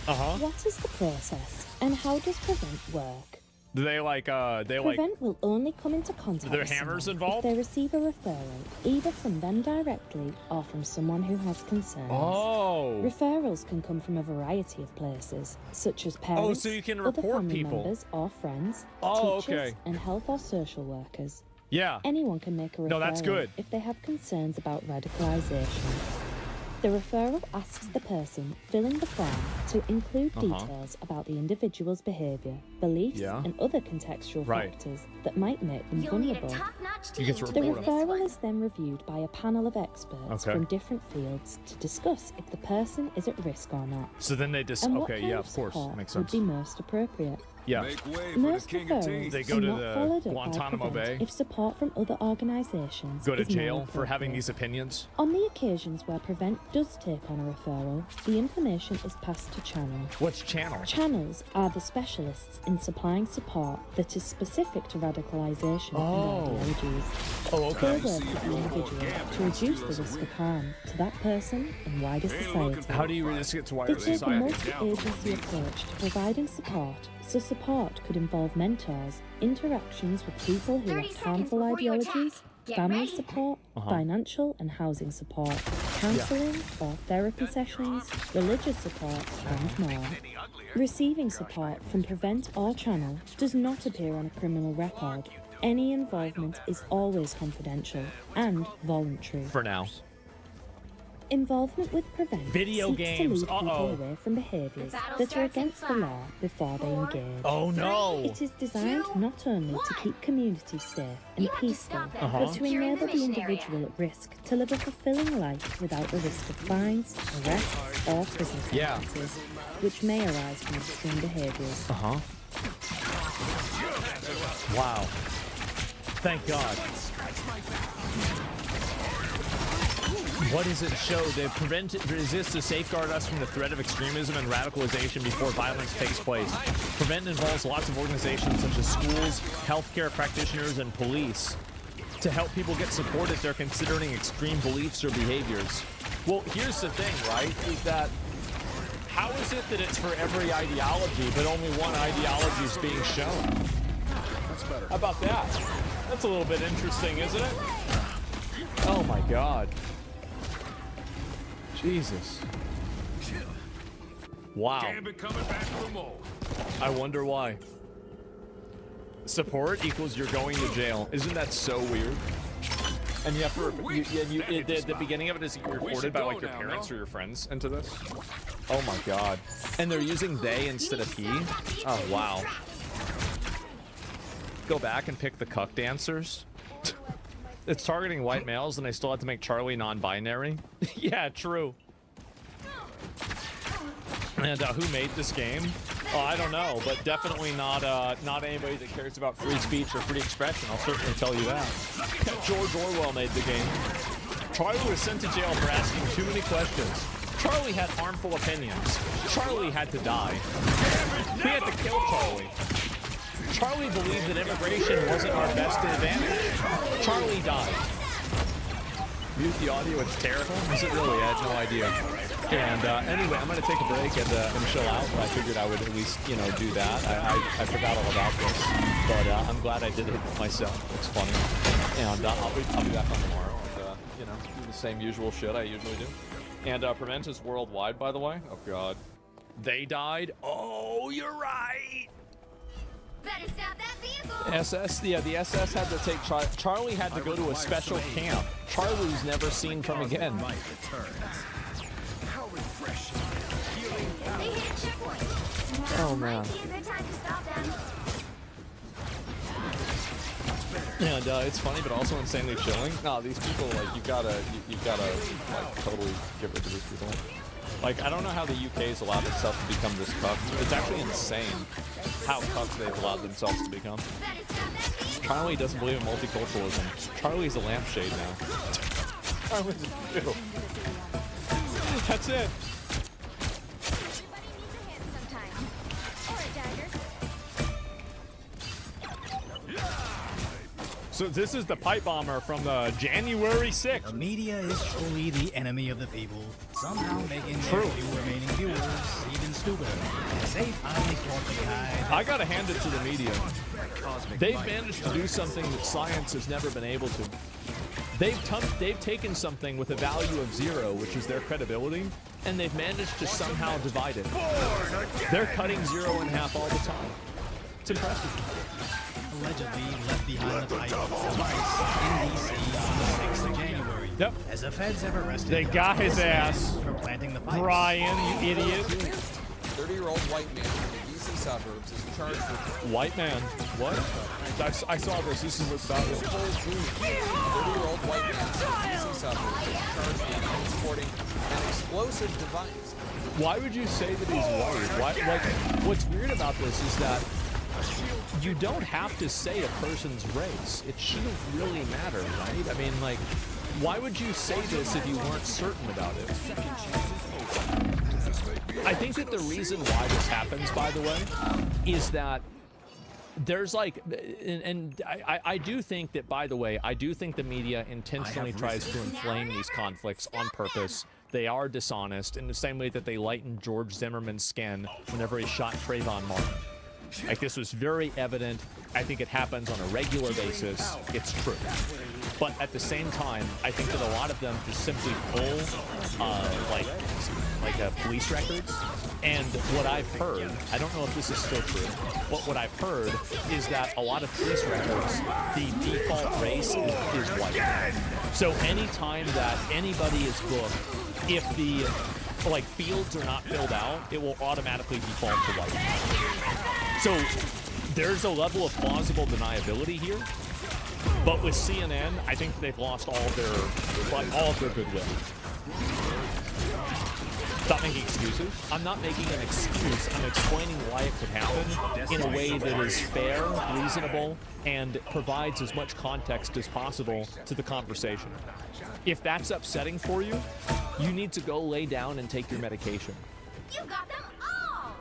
What is the process, and how does Prevent work? Do they Prevent will only come into contact Are there with hammers someone involved? if they receive a referral, either from them directly or from someone who has concerns. Oh. Referrals can come from a variety of places, such as parents, so you can other report family people. members or friends, Oh, teachers, okay. and health or social workers. Yeah. Anyone can make a referral No, that's good. if they have concerns about radicalisation. The referral asks the person filling the form to include details about the individual's behaviour, beliefs, and other contextual factors that might make them vulnerable. You get to The report them. referral is then reviewed by a panel of experts Okay. from different fields to discuss if the person is at risk or not. So then they just and what okay, kind yeah, of of course, support makes would sense. be most appropriate. Yeah. Most referrals They are go to not the followed up by Guantanamo Prevent Bay. if support from other organisations Go to is more jail for having appropriate. these opinions. On the occasions where Prevent does take on a referral, the information is passed to Channel. What's Channel? Channels are the specialists in supplying support that is specific to radicalisation and ideologies. Oh, okay. They work with the individual to reduce the risk of harm to that person and wider society. How do you reduce it to wider They take a society? multi-agency approach to providing support, so support could involve mentors, interactions with people who have harmful ideologies, family support, financial and housing support, counselling or therapy sessions, religious support, and more. Receiving support from Prevent or Channel does not appear on a criminal record. Any involvement is always confidential and voluntary. For now. Involvement with Prevent Video seeks games, to lead people away from behaviours that are against the law before they engage. Oh, no. It is designed not only to keep communities safe and peaceful, but to enable the individual at risk to live a fulfilling life without the risk of fines, arrests, or prison sentences, which may arise from extreme behaviours. Wow. Thank God. What does it show? They prevent, resist to safeguard us from the threat of extremism and radicalization before violence takes place. Prevent involves lots of organizations such as schools, healthcare practitioners, and police to help people get support if they're considering extreme beliefs or behaviors. Well, here's the thing, right? Is that how is it that it's for every ideology, but only one ideology is being shown? That's better. How about that? That's a little bit interesting, isn't it? Oh my God. Jesus. Wow. Gambit coming back for more. I wonder why. Support equals you're going to jail. Isn't that so weird? And you have to, the beginning of it is reported by like your parents or your friends into this. Oh my God. And they're using they instead of he. Oh wow. Go back and pick the cuck dancers. It's targeting white males and they still have to make Charlie non-binary. Yeah, true. And who made this game? Oh, I don't know, but definitely not anybody that cares about free speech or free expression. I'll certainly tell you that. George Orwell made the game. Charlie was sent to jail for asking too many questions. Charlie had harmful opinions. Charlie had to die. We had to kill Charlie. Charlie believed that immigration wasn't our best advantage. Charlie died. Mute the audio, it's terrible. Is it really? I had no idea. And anyway, I'm going to take a break and chill out. But I figured I would at least, do that. I forgot all about this, but I'm glad I did it myself. It's funny, and I'll be back on tomorrow know, do the same usual shit I usually do. And Prevent is worldwide, by the way. Oh god. They died? Oh, you're right! Better stop that vehicle! SS, yeah, the SS had to take Charlie had to go to a special camp. Charlie's never seen from again. How refreshing. They hit a checkpoint. Oh, Now man. might be a good time to stop them. And it's funny, but also insanely chilling. No, these people, like, you gotta like totally get rid of these people. Like, I don't know how the UK's allowed itself to become this cucked. It's actually insane how cucked they've allowed themselves to become. Charlie doesn't believe in multiculturalism. Charlie's a lampshade now. Charlie's a Jew. That's it. So this is the pipe bomber from the January 6th. The media is truly the enemy of the people, somehow making their few remaining viewers even stupider. As they finally caught the tide. I gotta hand it to the media. They've managed to do something that science has never been able to. They've taken something with a value of 0, which is their credibility, and they've managed to somehow divide it. They're cutting 0 in half all the time. It's impressive. Allegedly left behind the pipe twice in DC on the 6th of January. Yep. As the feds have arrested They got his ass. for planting the pipes. Brian, you idiot. 30-year-old white man from the DC suburbs is charged with... White man. What? I saw this. This is what's about it. 30-year-old white man from the DC suburbs is charged with transporting an explosive device. Why would you say that he's white? Why, like, what's weird about this is that you don't have to say a person's race. It shouldn't really matter, right? I mean, like, why would you say this if you weren't certain about it? I think that the reason why this happens, by the way, is that there's like, and I do think that, by the way, I do think the media intentionally tries to inflame these conflicts on purpose. They are dishonest in the same way that they lightened George Zimmerman's skin whenever he shot Trayvon Martin. Like, this was very evident. I think it happens on a regular basis. It's true. But at the same time, I think that a lot of them just simply pull, like police records. And what I've heard, I don't know if this is still true, but what I've heard is that a lot of police records, the default race is white. So anytime that anybody is booked, if the fields are not filled out, it will automatically default to white. So there's a level of plausible deniability here, but with CNN, I think they've lost all of their goodwill. Stop making excuses. I'm not making an excuse. I'm explaining why it could happen in a way that is fair, reasonable, and provides as much context as possible to the conversation. If that's upsetting for you, you need to go lay down and take your medication. You got them all!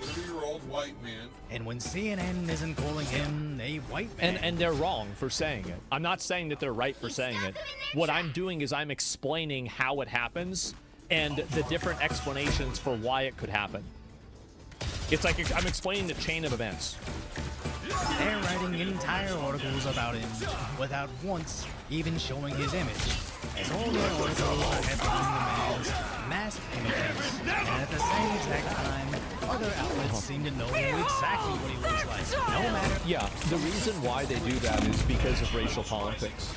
30-year-old white man. And when CNN isn't calling him a white man... And they're wrong for saying it. I'm not saying that they're right for saying it. What I'm doing is I'm explaining how it happens and the different explanations for why it could happen. It's like I'm explaining the chain of events. They're writing entire articles about him without once even showing his image. As all their articles are headlining the man's masked images, and at the same exact time, other outlets seem to know exactly what he looks like, no matter... Yeah, the reason why they do that is because of racial politics.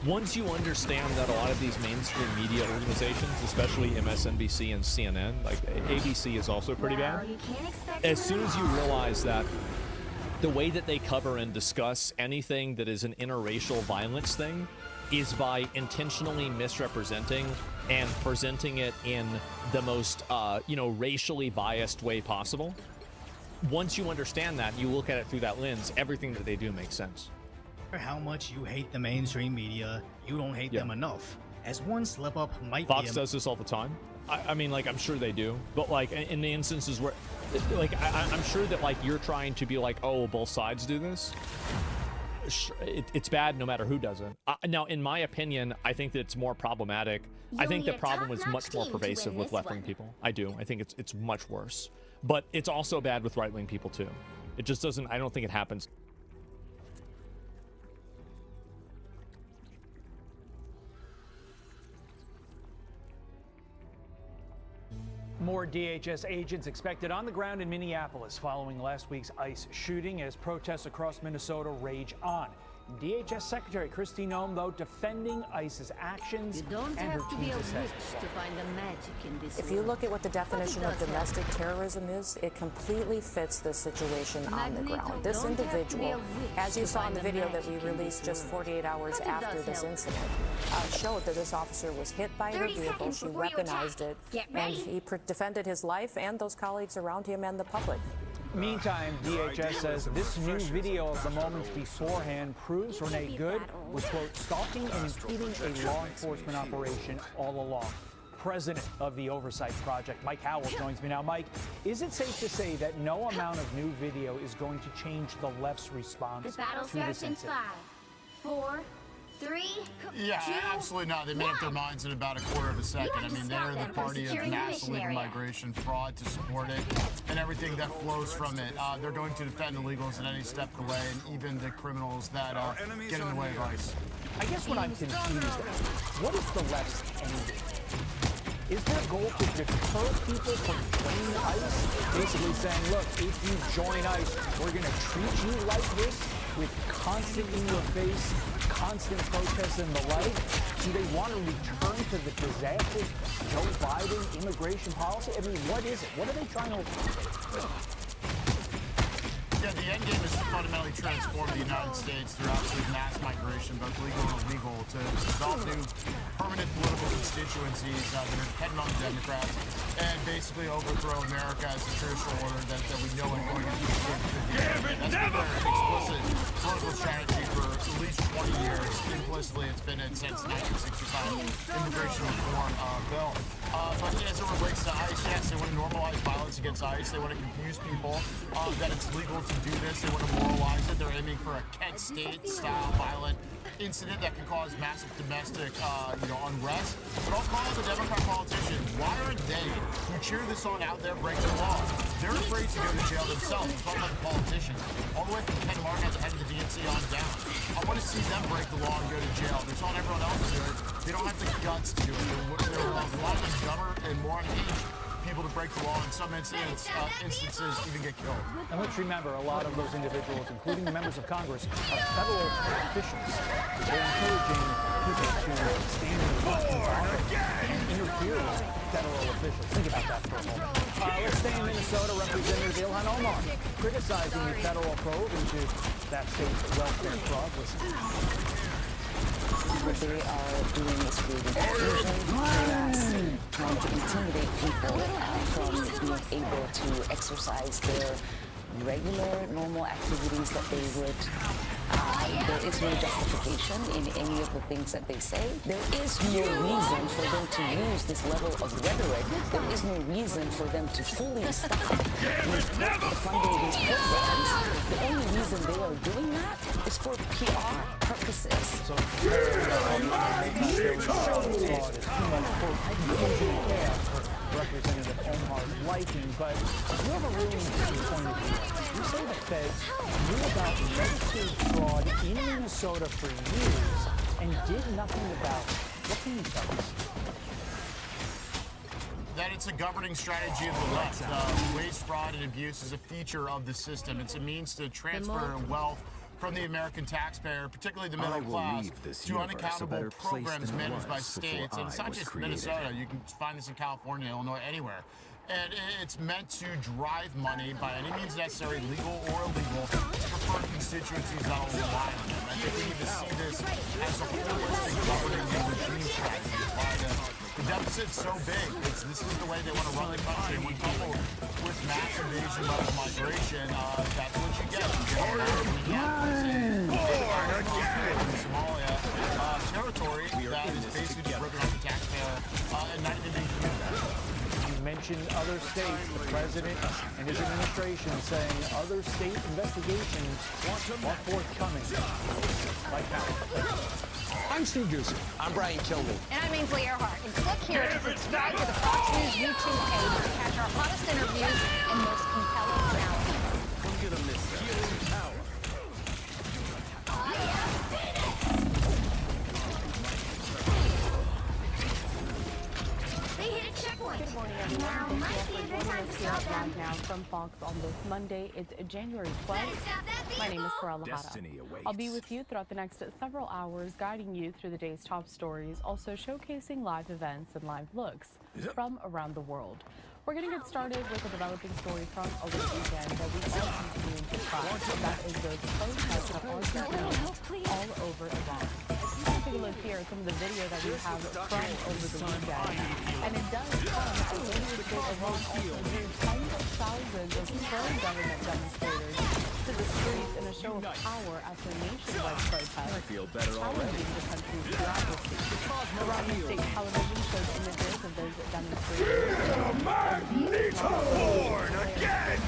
Once you understand that a lot of these mainstream media organizations, especially MSNBC and CNN, like ABC is also pretty bad, as soon as you realize that the way that they cover and discuss anything that is an interracial violence thing is by intentionally misrepresenting and presenting it in the most, racially biased way possible. Once you understand that, you look at it through that lens, everything that they do makes sense. How much you hate the mainstream media, you don't hate them enough. As one slip up might Fox be... does this all the time. I mean, like, I'm sure they do. But, like, in the instances where... Like, I'm sure that, like, you're trying to be like, oh, both sides do this. It's bad no matter who does it. Now, in my opinion, I think that it's more problematic. I think the problem is much more pervasive with left-wing people. I do. I think it's much worse. But it's also bad with right-wing people, too. It just doesn't... I don't think it happens... More DHS agents expected on the ground in Minneapolis following last week's ICE shooting as protests across Minnesota rage on. DHS Secretary Kristi Noem, though, defending ICE's actions. You don't and her have to be a team's witch assessment. to find the magic in this If you world. look at what the definition But of it does domestic help. terrorism is, it completely fits the situation on the Magneto, ground. This don't have to be a individual, witch as you to saw in find the the video that we magic in released this just world. 48 hours But it after does this help. incident, showed that this officer was hit by her 30 vehicle. seconds She before you weaponized attack. it, Get and ready. he defended his life and those colleagues around him and the public. Meantime, DHS says this new video of the moments beforehand proves Renee Good was, quote, stalking and impeding a law enforcement operation all along. President of the Oversight Project, Mike Howell, joins me now. Mike, is it safe to say that no amount of new video is going to change the left's response The battle to this starts in incident? 5, 4, 3, Yeah, 2, absolutely not. They made up their minds in about a quarter of a second. I mean, they're the party of mass illegal migration, fraud to support it, and everything that flows from it. They're going to defend illegals at any step of the way, and even the criminals that get in the way of ICE. I guess what I'm confused at, what is the left's end game? Is their goal to deter people from joining ICE? Basically saying, look, if you join ICE, we're going to treat you like this with constant in-your-face, constant protests and the like? Do they want to return to the disastrous Joe Biden immigration policy? I mean, what is it? What are they trying to accomplish? Yeah, the end game is to fundamentally transform the United States through absolute mass migration, both legal and illegal, to develop new permanent political constituencies that are dependent on the Democrats, and basically overthrow America as a traditional order that we know and going into the That's been their explicit political strategy for at least 20 years. Implicitly, it's been it since the 1965 immigration reform bill. But as it relates to ICE, yes, they want to normalize violence against ICE. They want to confuse people that it's legal to do this. They want to moralize it. They're aiming for a Kent State-style violent incident that can cause massive domestic, unrest. But I'll call the Democrat politicians. Why aren't they, who cheer this on out there, breaking the law? They're afraid to go to jail themselves. I'm talking about the politicians. All the way from Ken Martin at the head of the DNC on down. I want to see them break the law and go to jail. They're telling everyone else to do it. They don't have the guts to do it. There are a lot of dumber and more engaged people to break the law. In some instances, even get killed. And let's remember, a lot of those individuals, including the members of Congress, are federal officials. They're encouraging people to stand in the and interfere with federal officials. Think about that for a moment. Let's stay in Minnesota. Representative Ilhan Omar criticizing the federal probe into that state's welfare fraud. Listen. What they are doing is creating confusion, trying to intimidate people from being able to exercise their regular, normal activities that they would. There is no justification in any of the things that they say. There is no reason for them to use this level of rhetoric. There is no reason for them to fully stop funding these programs. The only reason they are doing that is for PR purposes. Representative Omar's liking, but you have a really interesting point of view. You say the feds knew about registered fraud in Minnesota for years and did nothing about it. What can you tell us? That it's a governing strategy of the left. Waste, fraud, and abuse is a feature of the system. It's a means to transfer wealth from the American taxpayer, particularly the middle class, to unaccountable programs managed by states. And it's not just Minnesota. You can find this in California, Illinois, anywhere. And it's meant to drive money by any means necessary, legal or illegal, to prefer constituencies that will rely on them. I think we need to see this as a holistic governing and regime strategy. The deficit's so big. This is the way they want to run the country. When coupled with mass invasion level migration, that's what you get. Somalia territory that is basically just ripping off the taxpayer and not even being committed. You mentioned other states, the president and his administration saying other state investigations are forthcoming. Like how? I'm Steve Doocy. I'm Brian Kilmeade. And I'm Ainsley Earhart. And click here to subscribe to the Fox News YouTube page to catch our hottest interviews and most compelling analysis. Come get him this healing power. They hit a checkpoint. Good morning, everyone. Now, my Straight live now from Fox on this Monday. It's January 12th. My name is Corella Hata. I'll be with you throughout the next several hours, guiding you through the day's top stories, also showcasing live events and live looks from around the world. We're going to get started with a developing story from over the weekend that we all continue to track. That is those protests that are happening all over Iran. Let's take a look here at some of the video that we have from over the weekend. And it does come as earlier today Iran also moved tens of thousands of pro-government demonstrators to the streets in a show of power after nationwide protests challenging the country's bureaucracy. Iranian state television showed images of those demonstrators. Born again!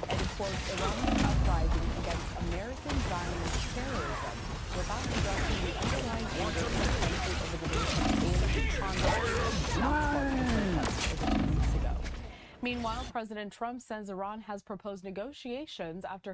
And it quotes Iranian uprising against American Zionist terrorism without addressing the underlying anger in the country over the nation and Congress. Weeks ago. Meanwhile, President Trump says Iran has proposed negotiations after